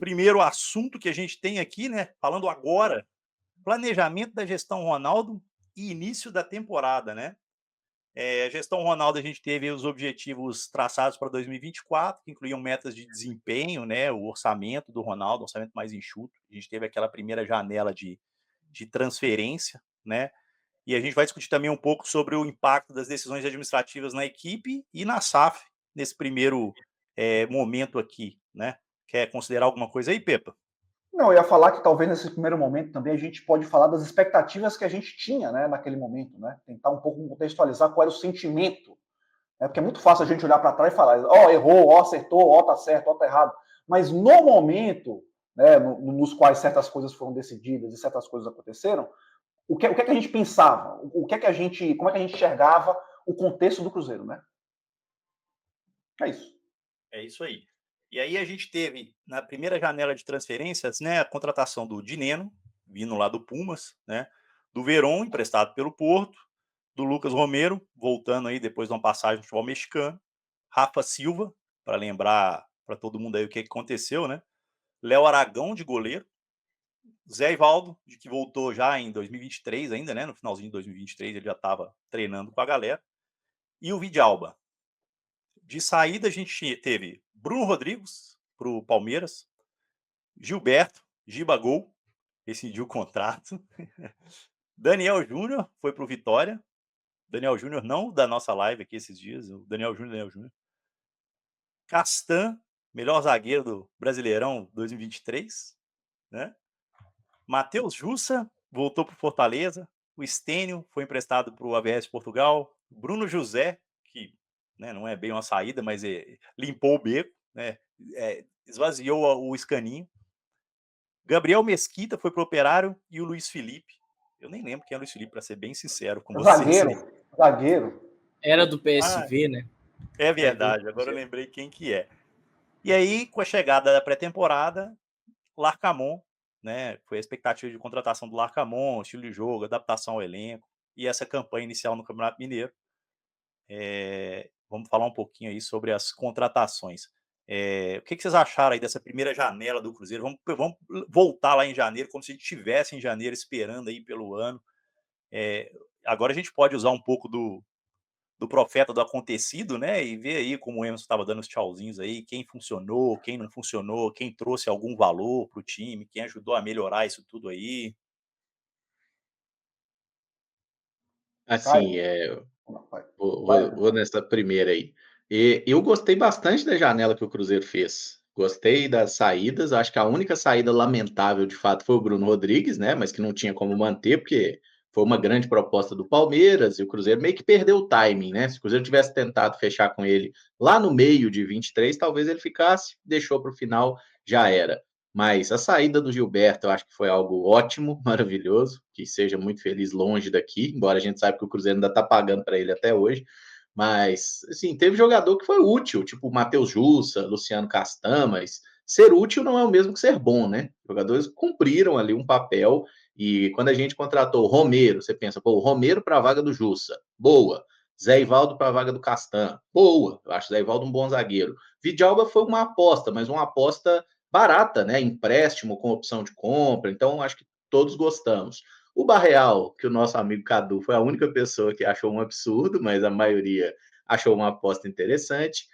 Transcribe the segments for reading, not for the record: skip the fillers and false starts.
primeiro assunto que a gente tem aqui, né? Falando agora, planejamento da gestão Ronaldo e início da temporada, né? A gestão Ronaldo, a gente teve os objetivos traçados para 2024, que incluíam metas de desempenho, né? O orçamento do Ronaldo, orçamento mais enxuto. A gente teve aquela primeira janela de transferência, né? E a gente vai discutir também um pouco sobre o impacto das decisões administrativas na equipe e na SAF, nesse primeiro momento aqui, né? Quer considerar alguma coisa aí, Pepa? Não, eu ia falar que talvez nesse primeiro momento também a gente pode falar das expectativas que a gente tinha, né, naquele momento, né? Tentar um pouco contextualizar qual era o sentimento, né? Porque é muito fácil a gente olhar para trás e falar, ó, errou, ó, acertou, ó, tá certo, ó, tá errado. Mas no momento, né, nos quais certas coisas foram decididas e certas coisas aconteceram, o que é que a gente pensava? Como é que a gente enxergava o contexto do Cruzeiro, né? É isso. É isso aí. E aí a gente teve, na primeira janela de transferências, né, a contratação do Dineno, vindo lá do Pumas, né, do Verón, emprestado pelo Porto, do Lucas Romero, voltando aí depois de uma passagem no futebol mexicano, Rafa Silva, para lembrar para todo mundo aí o que aconteceu, né, Léo Aragão, de goleiro, Zé Ivaldo, de que voltou já em 2023 ainda, né, no finalzinho de 2023 ele já estava treinando com a galera, e o Vidalba. De saída a gente teve Bruno Rodrigues para o Palmeiras, Gilberto, Gibagol, rescindiu o contrato. Daniel Júnior foi para o Vitória. Daniel Júnior, não da nossa live aqui esses dias, o Daniel Júnior. Castan, melhor zagueiro do Brasileirão 2023, né? Matheus Jussa voltou para o Fortaleza. O Stênio foi emprestado para o AVS Portugal. Bruno José, que, né, não é bem uma saída, mas limpou o beco, né? Esvaziou o escaninho. Gabriel Mesquita foi pro Operário e o Luiz Felipe. Eu nem lembro quem é o Luiz Felipe, para ser bem sincero com vocês. Zagueiro. Era do PSV, né? É verdade, agora eu lembrei quem que é. E aí, com a chegada da pré-temporada, Larcamon, né? Foi a expectativa de contratação do Larcamon, estilo de jogo, adaptação ao elenco e essa campanha inicial no Campeonato Mineiro. Vamos falar um pouquinho aí sobre as contratações. O que vocês acharam aí dessa primeira janela do Cruzeiro? Vamos voltar lá em janeiro, como se a gente estivesse em janeiro esperando aí pelo ano. Agora a gente pode usar um pouco do profeta do acontecido, né? E ver aí como o Emerson estava dando os tchauzinhos aí, quem funcionou, quem não funcionou, quem trouxe algum valor para o time, quem ajudou a melhorar isso tudo aí. Assim, vou nessa primeira aí. Eu gostei bastante da janela que o Cruzeiro fez. Gostei das saídas. Acho que a única saída lamentável, de fato, foi o Bruno Rodrigues, né? Mas que não tinha como manter, porque foi uma grande proposta do Palmeiras e o Cruzeiro meio que perdeu o timing, né? Se o Cruzeiro tivesse tentado fechar com ele lá no meio de 23, talvez ele ficasse, deixou para o final, já era. Mas a saída do Gilberto, eu acho que foi algo ótimo, maravilhoso, que seja muito feliz longe daqui, embora a gente saiba que o Cruzeiro ainda está pagando para ele até hoje. Mas, assim, teve jogador que foi útil, tipo o Matheus Jussa, Luciano Castan, mas ser útil não é o mesmo que ser bom, né? Jogadores cumpriram ali um papel, e quando a gente contratou o Romero, você pensa, pô, o Romero para a vaga do Jussa, boa. Zé Ivaldo para a vaga do Castan, boa. Eu acho o Zé Ivaldo um bom zagueiro. Vidalba foi uma aposta, mas uma aposta barata, né? Empréstimo com opção de compra, então acho que todos gostamos. O Barreal, que o nosso amigo Cadu foi a única pessoa que achou um absurdo, mas a maioria achou uma aposta interessante.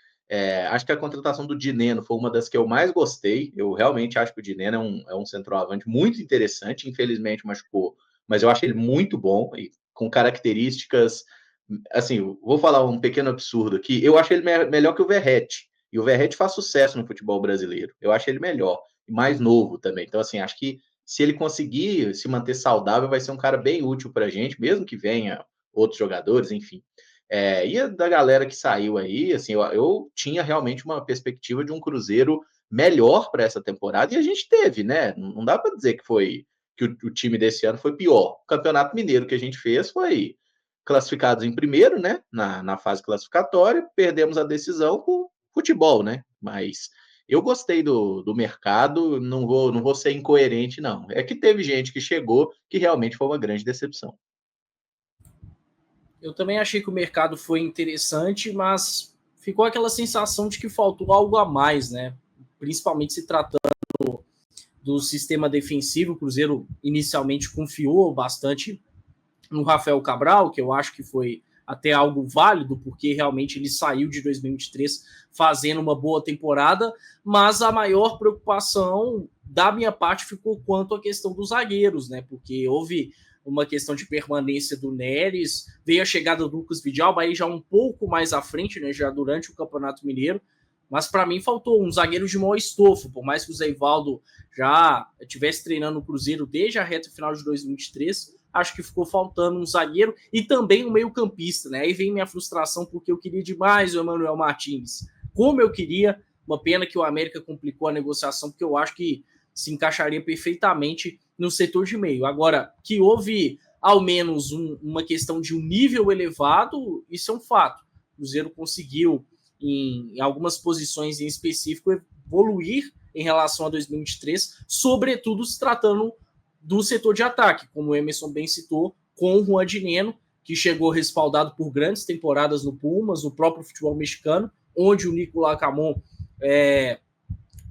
Acho que a contratação do Dineno foi uma das que eu mais gostei. Eu realmente acho que o Dineno é um centroavante muito interessante. Infelizmente machucou, mas eu acho ele muito bom e com características. Assim, vou falar um pequeno absurdo aqui. Eu acho ele melhor que o Verratti. E o Verratti faz sucesso no futebol brasileiro. Eu acho ele melhor e mais novo também. Então, assim, acho que se ele conseguir se manter saudável, vai ser um cara bem útil para a gente, mesmo que venha outros jogadores, enfim. E da galera que saiu aí, assim, eu tinha realmente uma perspectiva de um Cruzeiro melhor para essa temporada, e a gente teve, né? Não dá para dizer que o time desse ano foi pior. O Campeonato Mineiro que a gente fez foi classificados em primeiro, né? Na fase classificatória, perdemos a decisão com futebol, né? Mas eu gostei do mercado, não vou ser incoerente, não. É que teve gente que chegou que realmente foi uma grande decepção. Eu também achei que o mercado foi interessante, mas ficou aquela sensação de que faltou algo a mais, né? Principalmente se tratando do sistema defensivo. O Cruzeiro inicialmente confiou bastante no Rafael Cabral, que eu acho que foi até algo válido, porque realmente ele saiu de 2023 fazendo uma boa temporada, mas a maior preocupação da minha parte ficou quanto à questão dos zagueiros, né? Porque houve uma questão de permanência do Neres, veio a chegada do Lucas Vidal, aí já um pouco mais à frente, né? Já durante o Campeonato Mineiro, mas para mim faltou um zagueiro de maior estofo, por mais que o Zé Ivaldo já estivesse treinando no Cruzeiro desde a reta final de 2023, acho que ficou faltando um zagueiro e também um meio-campista, né? Aí vem minha frustração, porque eu queria demais o Emmanuel Martins. Como eu queria, uma pena que o América complicou a negociação, porque eu acho que se encaixaria perfeitamente no setor de meio. Agora, que houve ao menos uma questão de um nível elevado, isso é um fato. O Cruzeiro conseguiu, em algumas posições em específico, evoluir em relação a 2023, sobretudo se tratando do setor de ataque, como o Emerson bem citou, com o Juan Dineno, que chegou respaldado por grandes temporadas no Pumas, no próprio futebol mexicano, onde o Nicolás Camon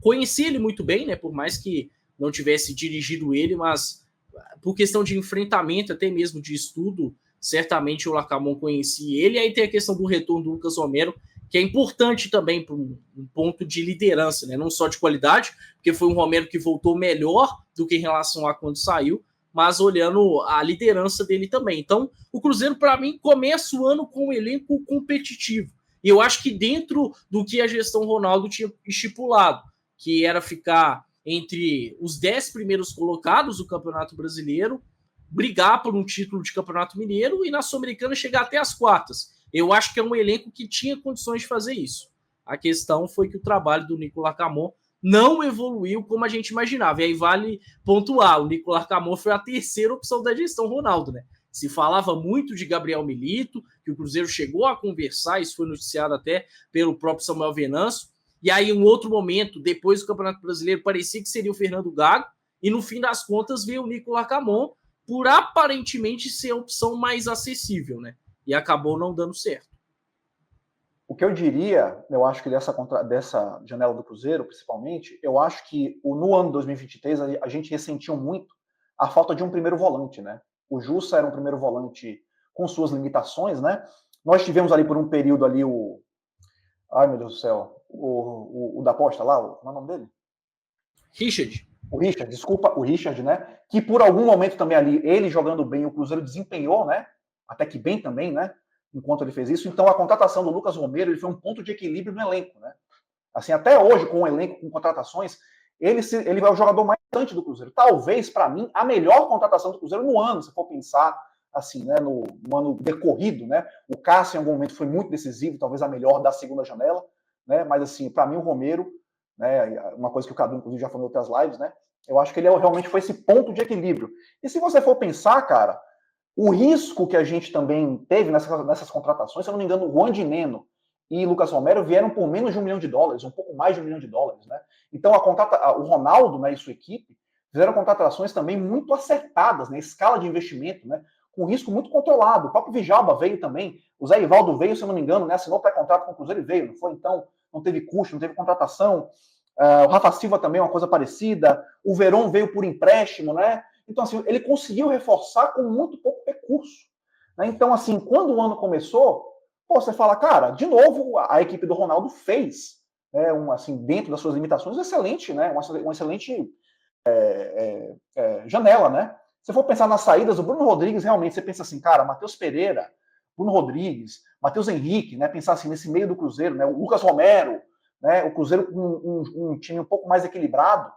conhecia ele muito bem, né, por mais que não tivesse dirigido ele, mas por questão de enfrentamento, até mesmo de estudo, certamente o Lacamon conhecia ele. E aí tem a questão do retorno do Lucas Romero, que é importante também para um ponto de liderança, né? Não só de qualidade, porque foi um Romero que voltou melhor do que em relação a quando saiu, mas olhando a liderança dele também. Então, o Cruzeiro, para mim, começa o ano com um elenco competitivo. E eu acho que dentro do que a gestão Ronaldo tinha estipulado, que era ficar entre os 10 primeiros colocados do Campeonato Brasileiro, brigar por um título de Campeonato Mineiro e na Sul-Americana chegar até as quartas. Eu acho que é um elenco que tinha condições de fazer isso. A questão foi que o trabalho do Nicolás Camon não evoluiu como a gente imaginava. E aí vale pontuar, o Nicolás Camon foi a terceira opção da gestão Ronaldo, né? Se falava muito de Gabriel Milito, que o Cruzeiro chegou a conversar, isso foi noticiado até pelo próprio Samuel Venâncio, e aí em um outro momento, depois do Campeonato Brasileiro, parecia que seria o Fernando Gago, e no fim das contas veio o Nicolás Camon por aparentemente ser a opção mais acessível, né? E acabou não dando certo. O que eu diria, eu acho que dessa janela do Cruzeiro, principalmente, eu acho que no ano 2023 a gente ressentiu muito a falta de um primeiro volante, né? O Jussa era um primeiro volante com suas limitações, né? Nós tivemos ali por um período ali ai, meu Deus do céu, o da aposta lá, como é o nome dele? Richard. O Richard, né? Que por algum momento também ali, ele jogando bem, o Cruzeiro desempenhou, né? Até que bem também, né? Enquanto ele fez isso. Então, a contratação do Lucas Romero, ele foi um ponto de equilíbrio no elenco, né? Assim, até hoje, com o elenco, com contratações, ele é o jogador mais importante do Cruzeiro. Talvez, para mim, a melhor contratação do Cruzeiro no ano, se for pensar, assim, né? No ano decorrido, né? O Cássio, em algum momento, foi muito decisivo, talvez a melhor da segunda janela, né? Mas, assim, para mim, o Romero, né? Uma coisa que o Cadu, inclusive, já falou em outras lives, né? Eu acho que ele realmente foi esse ponto de equilíbrio. E se você for pensar, cara, o risco que a gente também teve nessas contratações, se eu não me engano, o Juan Dineno e Lucas Romero vieram por menos de $1 milhão, um pouco mais de $1 milhão, né? Então, o Ronaldo, né, e sua equipe fizeram contratações também muito acertadas, né? Escala de investimento, né? Com risco muito controlado. O próprio Vijalba veio também, o Zé Ivaldo veio, se eu não me engano, né? Assinou pré-contrato com o Cruzeiro e veio, não foi? Então, não teve custo, não teve contratação. O Rafa Silva também é uma coisa parecida. O Verón veio por empréstimo, né? Então, assim, ele conseguiu reforçar com muito pouco recurso. Né? Então, assim, quando o ano começou, você fala, cara, de novo, a equipe do Ronaldo fez, né, assim, dentro das suas limitações, excelente, né? Uma excelente janela, né? Se for pensar nas saídas, o Bruno Rodrigues, realmente, você pensa assim, cara, Matheus Pereira, Bruno Rodrigues, Matheus Henrique, né? Pensar assim, nesse meio do Cruzeiro, né? O Lucas Romero, né? O Cruzeiro com um time um pouco mais equilibrado,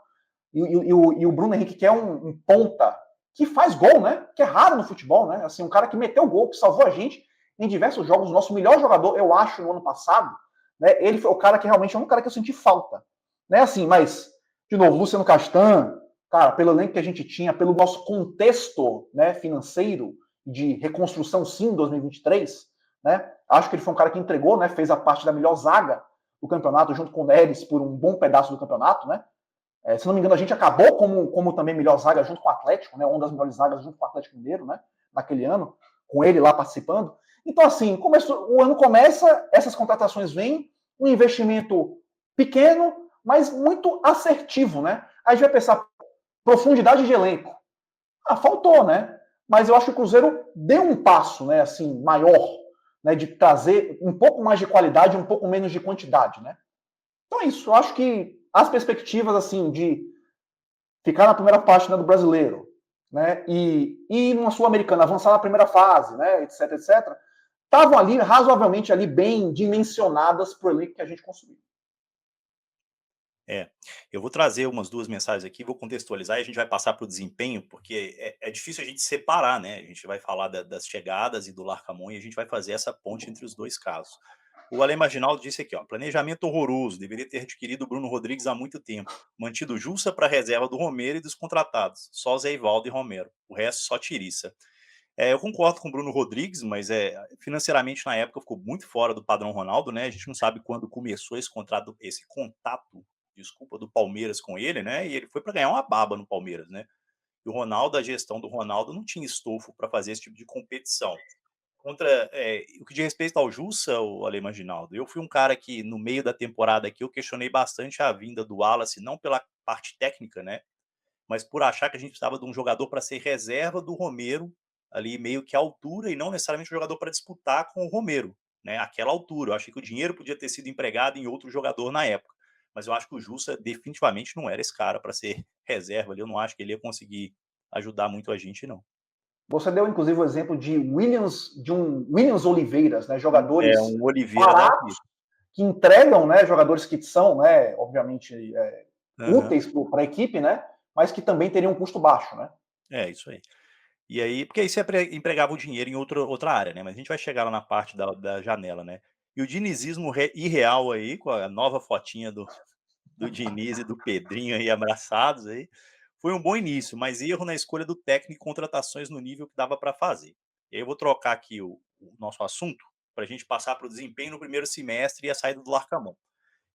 e o Bruno Henrique, que é um ponta que faz gol, né? Que é raro no futebol, né? Assim, um cara que meteu gol, que salvou a gente em diversos jogos. O nosso melhor jogador, eu acho, no ano passado, né? Ele foi o cara que realmente é um cara que eu senti falta. Né? Assim, mas, de novo, Luciano Castan, cara, pelo elenco que a gente tinha, pelo nosso contexto, né, financeiro de reconstrução, sim, em 2023, né? Acho que ele foi um cara que entregou, né? Fez a parte da melhor zaga do campeonato, junto com o Neres, por um bom pedaço do campeonato, né? Se não me engano, a gente acabou como também melhor zaga junto com o Atlético, né? Uma das melhores zagas junto com o Atlético Mineiro, né? Naquele ano, com ele lá participando. Então, assim, o ano começa, essas contratações vêm, um investimento pequeno, mas muito assertivo, né? Aí a gente vai pensar, Profundidade de elenco. Faltou, né? Mas eu acho que o Cruzeiro deu um passo, né, assim, maior, né, de trazer um pouco mais de qualidade, um pouco menos de quantidade, né? Então é isso. Eu acho que as perspectivas, assim, de ficar na primeira página do Brasileiro, né, e numa Sul-Americana, avançar na primeira fase, né, etc, etc, estavam ali, razoavelmente ali, bem dimensionadas para o elenco que a gente conseguiu. Eu vou trazer umas 2 mensagens aqui, vou contextualizar e a gente vai passar para o desempenho, porque é difícil a gente separar, né? A gente vai falar das chegadas e do Larcamon e a gente vai fazer essa ponte entre os 2 casos. O Ale Marginaldo disse aqui, ó, planejamento horroroso, deveria ter adquirido o Bruno Rodrigues há muito tempo, mantido Jussa para reserva do Romero e dos contratados, só Zé Ivaldo e Romero, o resto só tiriça. Eu concordo com o Bruno Rodrigues, mas financeiramente na época ficou muito fora do padrão Ronaldo, né? A gente não sabe quando começou esse contato do Palmeiras com ele, né? E ele foi para ganhar uma baba no Palmeiras, né? E o Ronaldo, a gestão do Ronaldo não tinha estofo para fazer esse tipo de competição. O que diz respeito ao Jussa, o Ale Marginaldo, eu fui um cara que no meio da temporada aqui eu questionei bastante a vinda do Wallace, não pela parte técnica, né? Mas por achar que a gente precisava de um jogador para ser reserva do Romero, ali meio que à altura, e não necessariamente um jogador para disputar com o Romero, né? Aquela altura. Eu achei que o dinheiro podia ter sido empregado em outro jogador na época. Mas eu acho que o Jussa definitivamente não era esse cara para ser reserva ali. Eu não acho que ele ia conseguir ajudar muito a gente, não. Você deu, inclusive, o exemplo de um Williams Oliveiras, né? Jogadores um Oliveira baratos, que entregam, né? Jogadores que são, né? Obviamente, úteis para a equipe, né? Mas que também teriam um custo baixo, né? Isso aí. E aí, porque aí você empregava o dinheiro em outra área, né? Mas a gente vai chegar lá na parte da janela, né? E o dinizismo irreal aí, com a nova fotinha do Diniz e do Pedrinho aí abraçados aí, foi um bom início, mas erro na escolha do técnico e contratações no nível que dava para fazer. E aí eu vou trocar aqui o nosso assunto para a gente passar para o desempenho no primeiro semestre e a saída do Larcamon.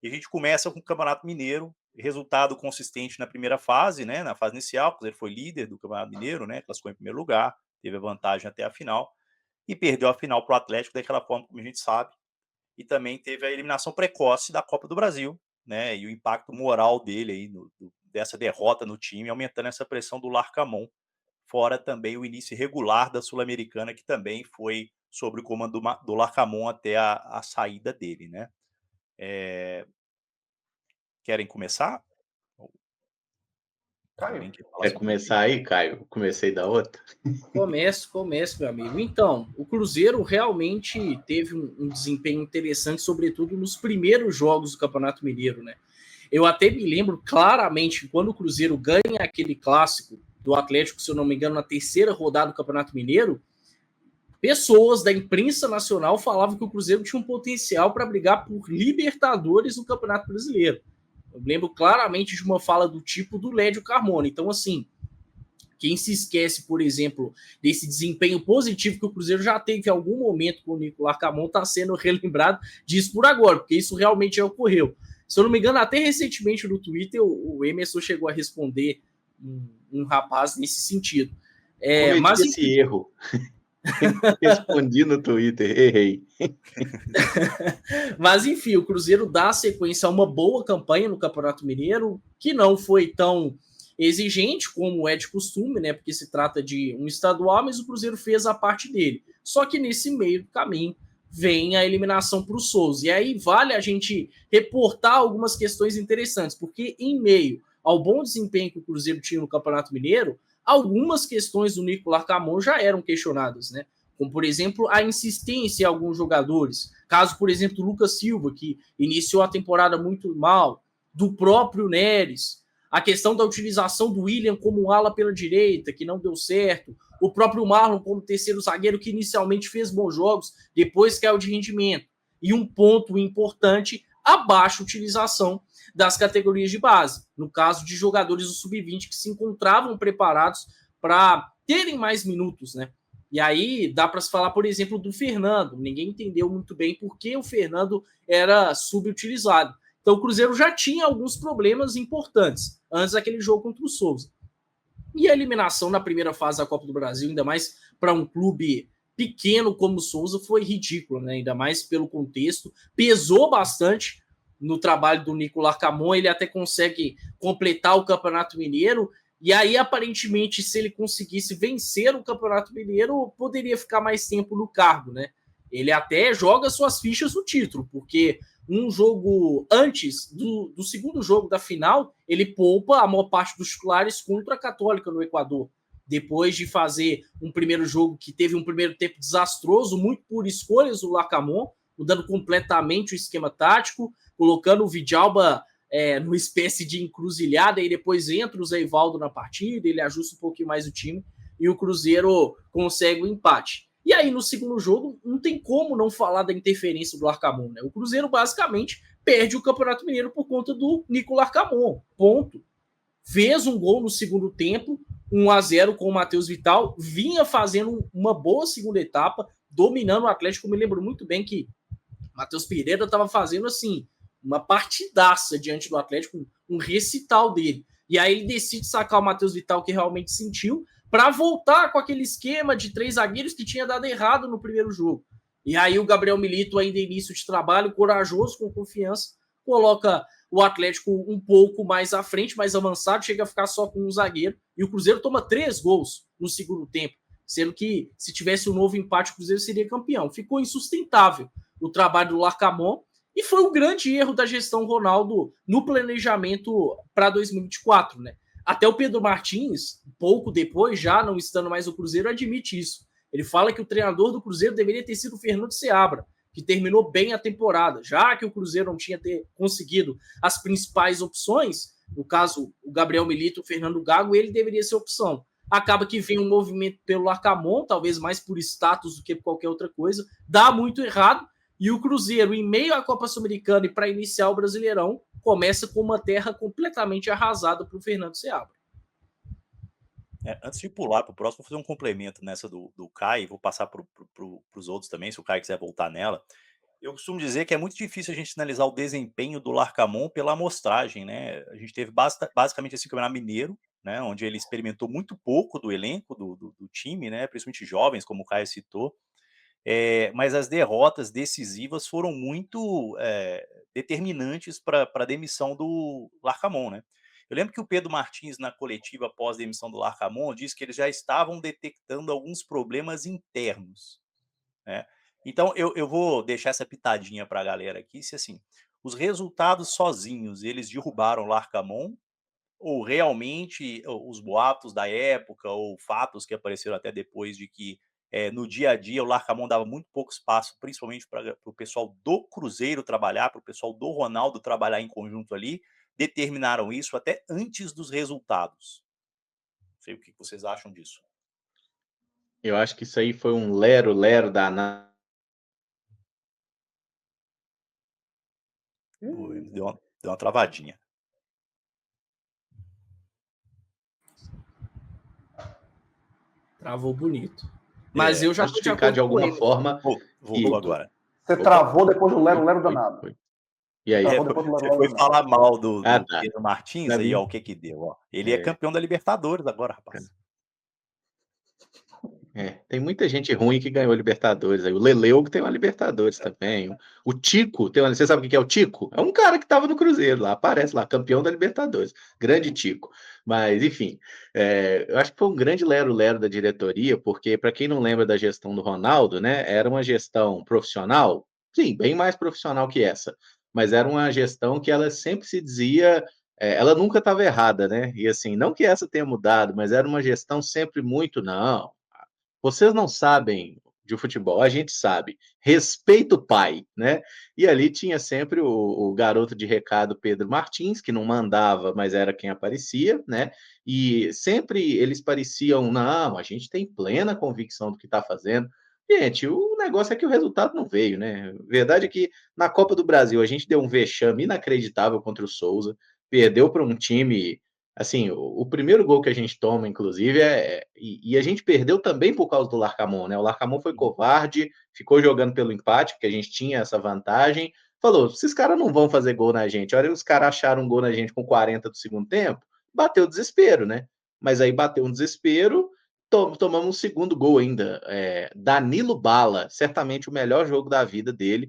E a gente começa com o Campeonato Mineiro, resultado consistente na primeira fase, né? Na fase inicial, porque ele foi líder do Campeonato Mineiro, né? Classificou em primeiro lugar, teve a vantagem até a final e perdeu a final para o Atlético daquela forma, como a gente sabe. E também teve a eliminação precoce da Copa do Brasil, né? E o impacto moral dele aí dessa derrota no time, aumentando essa pressão do Larcamon. Fora também o início irregular da Sul-Americana, que também foi sobre o comando do Larcamon até a saída dele, né? Querem começar? Caio. Quer começar aí, Caio? Comecei da outra? Começo, meu amigo. Então, o Cruzeiro realmente teve um desempenho interessante, sobretudo nos primeiros jogos do Campeonato Mineiro, né? Eu até me lembro claramente quando o Cruzeiro ganha aquele clássico do Atlético, se eu não me engano, na terceira rodada do Campeonato Mineiro, pessoas da imprensa nacional falavam que o Cruzeiro tinha um potencial para brigar por Libertadores no Campeonato Brasileiro. Eu lembro claramente de uma fala do tipo do Lédio Carmona. Então, assim, quem se esquece, por exemplo, desse desempenho positivo que o Cruzeiro já teve em algum momento com o Nicolas Larcamon, está sendo relembrado disso por agora, porque isso realmente já ocorreu. Se eu não me engano, até recentemente no Twitter, o Emerson chegou a responder um rapaz nesse sentido. Cometi esse erro. Respondi no Twitter, errei. Mas enfim, o Cruzeiro dá sequência a uma boa campanha no Campeonato Mineiro, que não foi tão exigente como é de costume, né? Porque se trata de um estadual, mas o Cruzeiro fez a parte dele. Só que nesse meio do caminho vem a eliminação para o Souza. E aí vale a gente reportar algumas questões interessantes, porque em meio ao bom desempenho que o Cruzeiro tinha no Campeonato Mineiro, algumas questões do Nicolas Larcamon já eram questionadas, né? Como, por exemplo, a insistência em alguns jogadores. Caso, por exemplo, do Lucas Silva, que iniciou a temporada muito mal, do próprio Neres, a questão da utilização do William como ala pela direita, que não deu certo, o próprio Marlon como terceiro zagueiro, que inicialmente fez bons jogos, depois caiu de rendimento. E um ponto importante, a baixa utilização das categorias de base, no caso de jogadores do sub-20 que se encontravam preparados para terem mais minutos, né? E aí dá para se falar, por exemplo, do Fernando. Ninguém entendeu muito bem por que o Fernando era subutilizado. Então o Cruzeiro já tinha alguns problemas importantes antes daquele jogo contra o Souza. E a eliminação na primeira fase da Copa do Brasil, ainda mais para um clube pequeno como o Souza, foi ridícula, né? Ainda mais pelo contexto. Pesou bastante no trabalho do Nicolas Larcamon, ele até consegue completar o Campeonato Mineiro E aí, aparentemente, se ele conseguisse vencer o Campeonato Mineiro, poderia ficar mais tempo no cargo, né? Ele até joga suas fichas no título, porque um jogo antes do segundo jogo da final, ele poupa a maior parte dos titulares contra a Católica no Equador. Depois de fazer um primeiro jogo que teve um primeiro tempo desastroso, muito por escolhas do Larcamón, mudando completamente o esquema tático, colocando o Vidalba numa espécie de encruzilhada, e depois entra o Zé Ivaldo na partida, ele ajusta um pouquinho mais o time, e o Cruzeiro consegue o empate. E aí, no segundo jogo, não tem como não falar da interferência do Larcamón, né? O Cruzeiro, basicamente, perde o Campeonato Mineiro por conta do Nico Larcamón, ponto. Fez um gol no segundo tempo, 1-0 com o Matheus Vital, vinha fazendo uma boa segunda etapa, dominando o Atlético. Me lembro muito bem que Matheus Pereira estava fazendo, assim, uma partidaça diante do Atlético, um recital dele. E aí ele decide sacar o Matheus Vital, que realmente sentiu, para voltar com aquele esquema de 3 zagueiros que tinha dado errado no primeiro jogo. E aí o Gabriel Milito, ainda início de trabalho, corajoso, com confiança, coloca o Atlético um pouco mais à frente, mais avançado, chega a ficar só com um zagueiro, e o Cruzeiro toma 3 gols no segundo tempo, sendo que se tivesse um novo empate, o Cruzeiro seria campeão. Ficou insustentável o trabalho do Larcamón, e foi um grande erro da gestão Ronaldo no planejamento para 2024, né? Até o Pedro Martins, pouco depois, já não estando mais no Cruzeiro, admite isso. Ele fala que o treinador do Cruzeiro deveria ter sido o Fernando Seabra, que terminou bem a temporada, já que o Cruzeiro não tinha conseguido as principais opções, no caso, o Gabriel Milito, o Fernando Gago, ele deveria ser opção. Acaba que vem um movimento pelo Larcamón, talvez mais por status do que por qualquer outra coisa, dá muito errado, e o Cruzeiro, em meio à Copa Sul-Americana e para iniciar o Brasileirão, começa com uma terra completamente arrasada para o Fernando Seabra. Antes de pular para o próximo, vou fazer um complemento nessa do Caio, vou passar para os outros também, se o Caio quiser voltar nela. Eu costumo dizer que é muito difícil a gente analisar o desempenho do Larcamón pela amostragem, né? A gente teve basicamente esse Campeonato Mineiro, né, onde ele experimentou muito pouco do elenco do time, né, principalmente jovens, como o Caio citou. Mas as derrotas decisivas foram muito determinantes para a demissão do Larcamón, né? Eu lembro que o Pedro Martins, na coletiva após a demissão do Larcamón, disse que eles já estavam detectando alguns problemas internos, né? Então, eu vou deixar essa pitadinha para a galera aqui, se assim, os resultados sozinhos, eles derrubaram o Larcamón, ou realmente os boatos da época, ou fatos que apareceram até depois de que no dia a dia o Larcamón dava muito pouco espaço, principalmente para o pessoal do Cruzeiro trabalhar, para o pessoal do Ronaldo trabalhar em conjunto ali, determinaram isso até antes dos resultados. Não sei o que vocês acham disso. Eu acho que isso aí foi um lero-lero danado. Deu uma travadinha. Travou bonito. Mas eu já vou justificar de alguma forma. Voltou agora. Você travou depois do lero-lero danado. Foi. E aí? Você foi falar mal do Pedro Martins, aí, ó, o que deu, ó. Ele é campeão da Libertadores agora, rapaz. Tem muita gente ruim que ganhou a Libertadores. Aí o Leleu que tem uma Libertadores também. O Tico, você sabe o que é o Tico? É um cara que estava no Cruzeiro lá, aparece lá, campeão da Libertadores. Grande Tico. Mas, enfim, eu acho que foi um grande lero-lero da diretoria, porque, para quem não lembra da gestão do Ronaldo, né, era uma gestão profissional, sim, bem mais profissional que essa, mas era uma gestão que ela sempre se dizia... ela nunca estava errada, né? E assim, não que essa tenha mudado, mas era uma gestão sempre muito, não... Vocês não sabem de futebol, a gente sabe. Respeita o pai, né? E ali tinha sempre o garoto de recado Pedro Martins, que não mandava, mas era quem aparecia, né? E sempre eles pareciam, não, a gente tem plena convicção do que está fazendo. Gente, o negócio é que o resultado não veio, né? A verdade é que na Copa do Brasil a gente deu um vexame inacreditável contra o Souza, perdeu para um time... Assim, o primeiro gol que a gente toma, inclusive, e a gente perdeu também por causa do Larcamón, né? O Larcamón foi covarde, ficou jogando pelo empate, porque a gente tinha essa vantagem. Falou, esses caras não vão fazer gol na gente. Olha, os caras acharam um gol na gente com 40 do segundo tempo, bateu desespero, né? Mas aí bateu um desespero, tomamos um segundo gol ainda. Danilo Bala, certamente o melhor jogo da vida dele,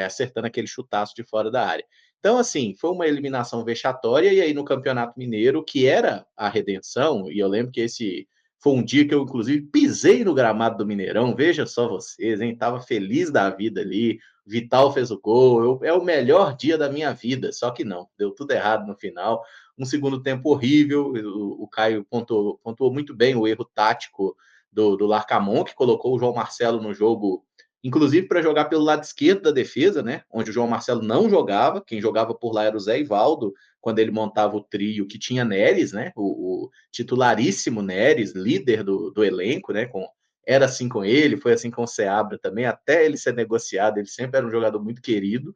acertando aquele chutaço de fora da área. Então, assim, foi uma eliminação vexatória, e aí no Campeonato Mineiro, que era a redenção, e eu lembro que esse foi um dia que eu, inclusive, pisei no gramado do Mineirão, veja só vocês, hein? Tava feliz da vida ali, Vital fez o gol, é o melhor dia da minha vida, só que não, deu tudo errado no final. Um segundo tempo horrível, o Caio pontuou muito bem o erro tático do Larcamon, que colocou o João Marcelo no jogo, inclusive para jogar pelo lado esquerdo da defesa, né? Onde o João Marcelo não jogava, quem jogava por lá era o Zé Ivaldo, quando ele montava o trio que tinha Neres, né? O titularíssimo Neres, líder do elenco, né? Era assim com ele, foi assim com o Seabra também, até ele ser negociado, ele sempre era um jogador muito querido,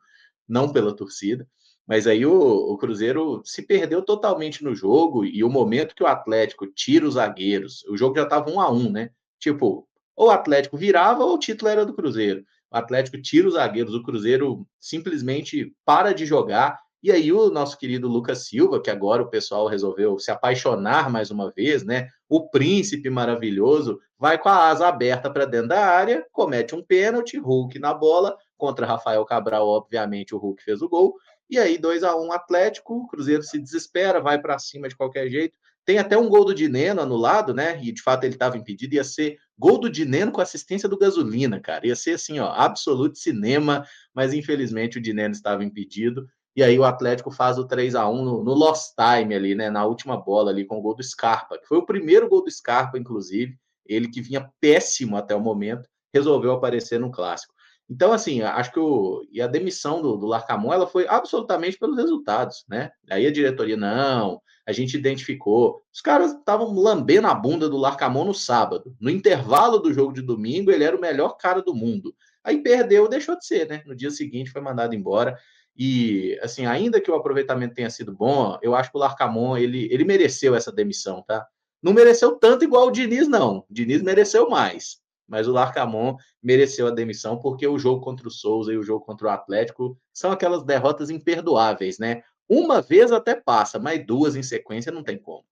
não pela torcida. Mas aí o Cruzeiro se perdeu totalmente no jogo, e o momento que o Atlético tira os zagueiros, o jogo já estava 1-1, né? Tipo, ou o Atlético virava ou o título era do Cruzeiro. O Atlético tira os zagueiros, o Cruzeiro simplesmente para de jogar, e aí o nosso querido Lucas Silva, que agora o pessoal resolveu se apaixonar mais uma vez, né? O príncipe maravilhoso, vai com a asa aberta para dentro da área, comete um pênalti, Hulk na bola, contra Rafael Cabral, obviamente o Hulk fez o gol, e aí 2-1 Atlético, o Cruzeiro se desespera, vai para cima de qualquer jeito. Tem até um gol do Dineno anulado, né? E de fato ele estava impedido, ia ser gol do Dineno com assistência do Gasolina, cara. Ia ser assim, ó, absoluto cinema, mas infelizmente o Dineno estava impedido. E aí o Atlético faz o 3-1 no lost time ali, né? Na última bola ali com o gol do Scarpa, que foi o primeiro gol do Scarpa, inclusive. Ele que vinha péssimo até o momento, resolveu aparecer no clássico. Então, assim, acho que a demissão do Larcamon, ela foi absolutamente pelos resultados, né? Aí a diretoria, não, a gente identificou. Os caras estavam lambendo a bunda do Larcamon no sábado. No intervalo do jogo de domingo, ele era o melhor cara do mundo. Aí perdeu, deixou de ser, né? No dia seguinte foi mandado embora. E, assim, ainda que o aproveitamento tenha sido bom, eu acho que o Larcamon, ele mereceu essa demissão, tá? Não mereceu tanto igual o Diniz, não. O Diniz mereceu mais. Mas o Larcamon mereceu a demissão porque o jogo contra o Souza e o jogo contra o Atlético são aquelas derrotas imperdoáveis, né? Uma vez até passa, mas duas em sequência não tem como.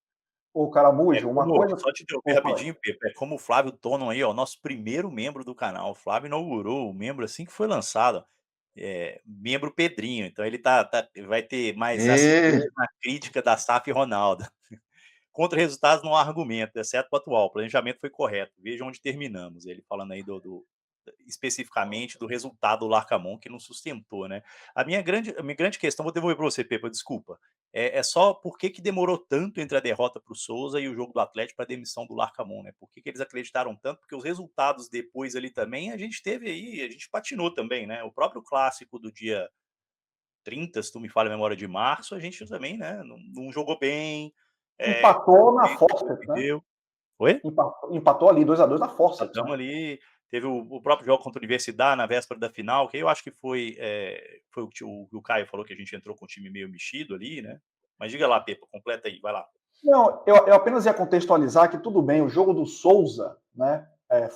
O Caramujo, uma coisa... Só te interromper rapidinho, Pepe, é como o Flávio Tonon aí, ó, nosso primeiro membro do canal. O Flávio inaugurou o membro assim que foi lançado. Membro Pedrinho, então ele vai ter mais acidez na crítica da SAF e Ronaldo. Contra resultados não há argumento, exceto o atual. O planejamento foi correto. Veja onde terminamos. Ele falando aí especificamente do resultado do Larcamon, que não sustentou, né? A minha grande questão, vou devolver para você, Pepa, desculpa. É só por que demorou tanto entre a derrota para o Souza e o jogo do Atlético para a demissão do Larcamon, né? Por que eles acreditaram tanto? Porque os resultados depois ali também, a gente teve aí, a gente patinou também, né? O próprio clássico do dia 30, se tu me falha a memória, de março, a gente também, né? Não jogou bem. Empatou na força, né? Oi? Empatou ali 2-2 na força. Estamos ali. Teve o próprio jogo contra a Universidade na véspera da final, que eu acho que foi o que o Caio falou, que a gente entrou com o time meio mexido ali, né? Mas diga lá, Pepa, completa aí, vai lá. Não, eu apenas ia contextualizar que tudo bem, o jogo do Souza, né,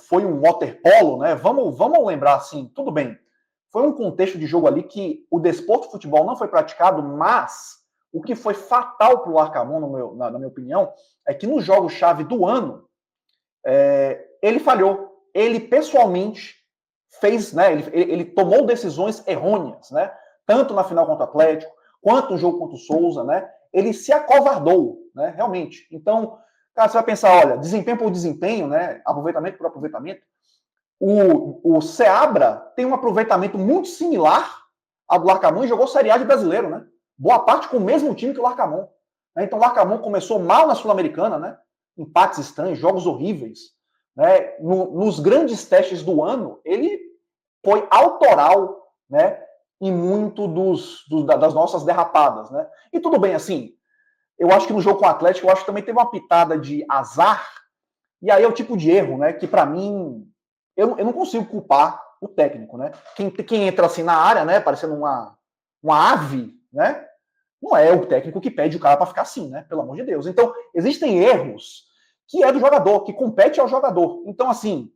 foi um waterpolo, né? Vamos lembrar assim, tudo bem. Foi um contexto de jogo ali que o desporto de futebol não foi praticado, mas o que foi fatal para o Larcamon, na minha opinião, é que no jogo-chave do ano, ele falhou. Ele pessoalmente fez, né? Ele tomou decisões errôneas, né? Tanto na final contra o Atlético, quanto no jogo contra o Souza, né? Ele se acovardou, né? Realmente. Então, cara, você vai pensar, olha, desempenho por desempenho, né? Aproveitamento por aproveitamento. O Seabra tem um aproveitamento muito similar ao do Larcamon e jogou Série A de brasileiro, né? Boa parte com o mesmo time que o Larcamon. Então o Larcamon começou mal na Sul-Americana, né? Empates estranhos, jogos horríveis. Né? Nos grandes testes do ano, ele foi autoral, né? Em muito das nossas derrapadas, né? E tudo bem, assim, eu acho que no jogo com o Atlético, eu acho que também teve uma pitada de azar, e aí é o tipo de erro, né? Que para mim, eu não consigo culpar o técnico, né? Quem entra assim na área, né? Parecendo uma ave, né? Não é o técnico que pede o cara para ficar assim, né? Pelo amor de Deus. Então, existem erros que é do jogador, que compete ao jogador. Então, assim,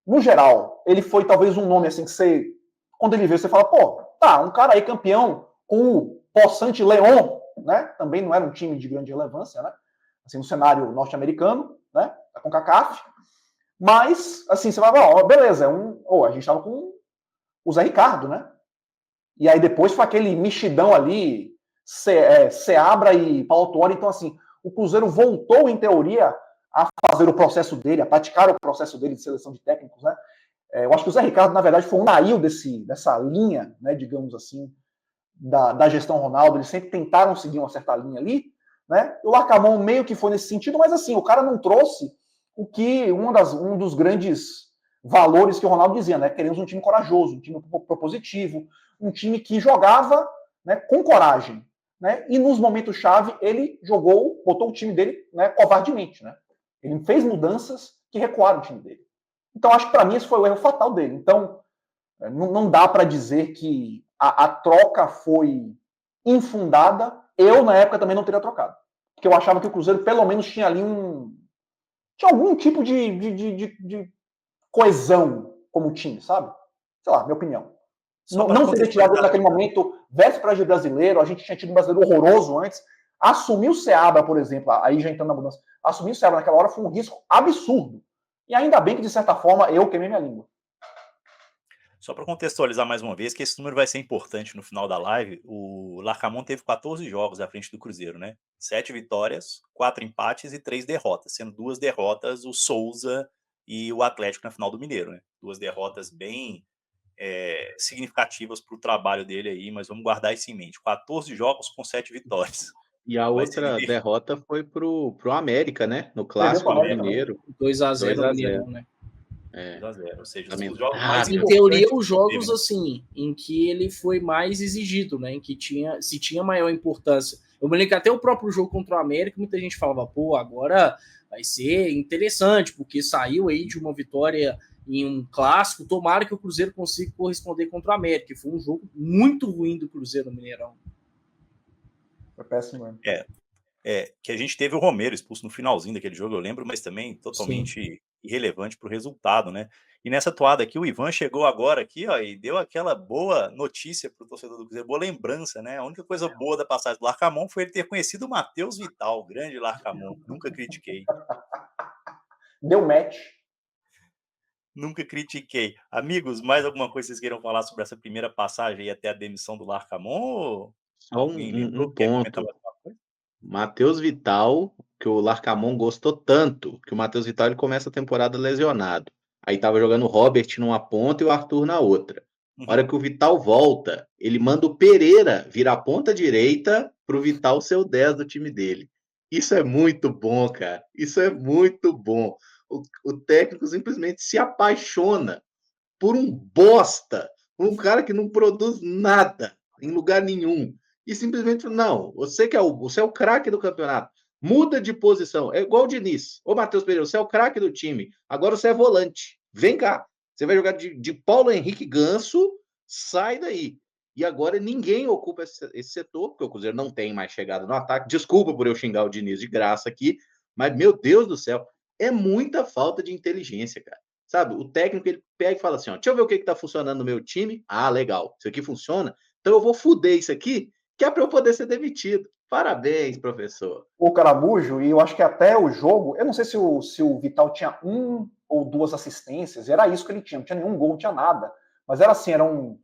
no geral, ele foi talvez um nome assim que você, quando ele vê, você fala, pô, tá, um cara aí campeão com o Poçante León, né? Também não era um time de grande relevância, né? Assim, no cenário norte-americano, né? Da CONCACAF. Mas, assim, você vai falar, ó, beleza, a gente tava com o Zé Ricardo, né? E aí depois foi aquele mexidão ali, Seabra e Paulo Tuori. Então, assim, o Cruzeiro voltou, em teoria, a fazer o processo dele, a praticar o processo dele de seleção de técnicos, né? Eu acho que o Zé Ricardo, na verdade, foi um nail dessa linha, né, digamos assim, da gestão Ronaldo. Eles sempre tentaram seguir uma certa linha ali, né? O Larcamon meio que foi nesse sentido, mas assim, o cara não trouxe o que um dos grandes valores que o Ronaldo dizia, né? Queremos um time corajoso, um time propositivo, um time que jogava, né, com coragem, né? E nos momentos-chave ele botou o time dele, né, covardemente, né? Ele fez mudanças que recuaram o time dele. Então, acho que para mim esse foi o erro fatal dele. Então, não dá para dizer que a troca foi infundada. Eu, na época, também não teria trocado. Porque eu achava que o Cruzeiro, pelo menos, tinha ali tinha algum tipo de coesão como time, sabe? Sei lá, minha opinião. Não seria tirado naquele momento, véspera de brasileiro, a gente tinha tido um brasileiro horroroso antes. Assumir o Seabra, por exemplo, aí já entrando na mudança, assumir o Seabra naquela hora foi um risco absurdo. E ainda bem que, de certa forma, eu queimei minha língua. Só para contextualizar mais uma vez, que esse número vai ser importante no final da live, o Larcamon teve 14 jogos à frente do Cruzeiro, né? 7 vitórias, 4 empates e 3 derrotas, sendo 2 derrotas o Souza e o Atlético na final do Mineiro, né? 2 derrotas bem significativas para o trabalho dele aí, mas vamos guardar isso em mente. 14 jogos com 7 vitórias. E a outra derrota foi pro América, né? No clássico do Mineiro. 2-0 no Mineiro, né? 2-0, ou seja, os jogos mais em teoria, os jogos assim, em que ele foi mais exigido, né? Em que se tinha maior importância. Eu me lembro que até o próprio jogo contra o América, muita gente falava, pô, agora vai ser interessante, porque saiu aí de uma vitória em um clássico, tomara que o Cruzeiro consiga corresponder contra o América, que foi um jogo muito ruim do Cruzeiro no Mineirão. Foi péssimo mesmo. Que a gente teve o Romero expulso no finalzinho daquele jogo, eu lembro, mas também totalmente irrelevante para o resultado, né? E nessa toada aqui, o Ivan chegou agora aqui, ó, e deu aquela boa notícia para o torcedor do Cruzeiro, boa lembrança, né? A única coisa boa da passagem do Larcamon foi ele ter conhecido o Matheus Vital, o grande Larcamon, nunca critiquei. Deu match. Nunca critiquei. Amigos, mais alguma coisa vocês queiram falar sobre essa primeira passagem e até a demissão do Larcamon? Só um ponto. Matheus Vital, que o Larcamon gostou tanto, que o Matheus Vital ele começa a temporada lesionado. Aí tava jogando o Robert numa ponta e o Arthur na outra. Na hora que o Vital volta, ele manda o Pereira virar a ponta direita pro Vital ser o 10 do time dele. Isso é muito bom, cara. Isso é muito bom. O técnico simplesmente se apaixona por um bosta, por um cara que não produz nada em lugar nenhum. E simplesmente, não, você é o craque do campeonato, muda de posição, é igual o Diniz. Ô, Matheus Pereira, você é o craque do time, agora você é volante, vem cá, você vai jogar de Paulo Henrique Ganso, sai daí. E agora ninguém ocupa esse setor, porque o Cruzeiro não tem mais chegada no ataque. Desculpa por eu xingar o Diniz de graça aqui, mas, meu Deus do céu, é muita falta de inteligência, cara. Sabe, o técnico ele pega e fala assim, ó, deixa eu ver o que tá funcionando no meu time. Ah, legal, isso aqui funciona, então eu vou fuder isso aqui, que é para eu poder ser demitido. Parabéns, professor. O Caramujo, e eu acho que até o jogo, eu não sei se o Vital tinha 1 ou 2 assistências, era isso que ele tinha, não tinha nenhum gol, não tinha nada. Mas era assim, sei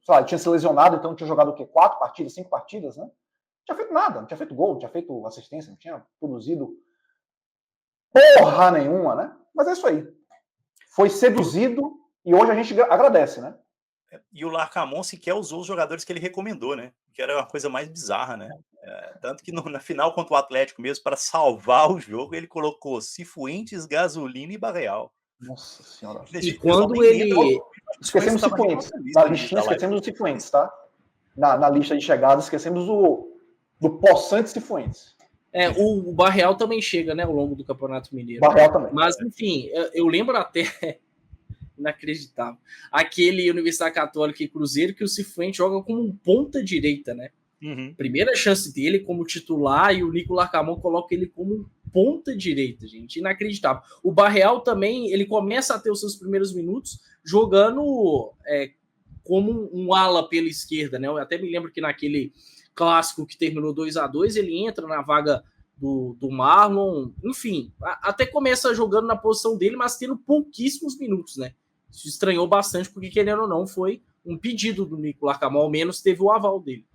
lá, ele tinha se lesionado, então tinha jogado o quê? 4 partidas, 5 partidas, né? Não tinha feito nada, não tinha feito gol, não tinha feito assistência, não tinha produzido porra nenhuma, né? Mas é isso aí. Foi seduzido e hoje a gente agradece, né? E o Larcamon sequer usou os jogadores que ele recomendou, né? Que era uma coisa mais bizarra, né? Tanto que na final contra o Atlético mesmo, para salvar o jogo, ele colocou Cifuentes, Gasolina e Barreal. Nossa senhora. E quando ele... Esquecemos o Cifuentes. Na listinha esquecemos o Cifuentes, tá? Na lista de chegada, esquecemos do possante Cifuentes. O Barreal também chega, né, ao longo do Campeonato Mineiro. Barreal também. Mas, enfim, eu lembro até... Inacreditável. Aquele Universidade Católica e Cruzeiro que o Cifuentes joga como um ponta direita, né? Primeira chance dele como titular e o Nico Larcamon coloca ele como um ponta direita, gente. Inacreditável. O Barreal também, ele começa a ter os seus primeiros minutos jogando como um ala pela esquerda, né? Eu até me lembro que naquele clássico que terminou 2-2, ele entra na vaga do Marlon, enfim, até começa jogando na posição dele, mas tendo pouquíssimos minutos, né? Isso estranhou bastante, porque, querendo ou não, foi um pedido do Nico Larcamon, ao menos teve o aval dele.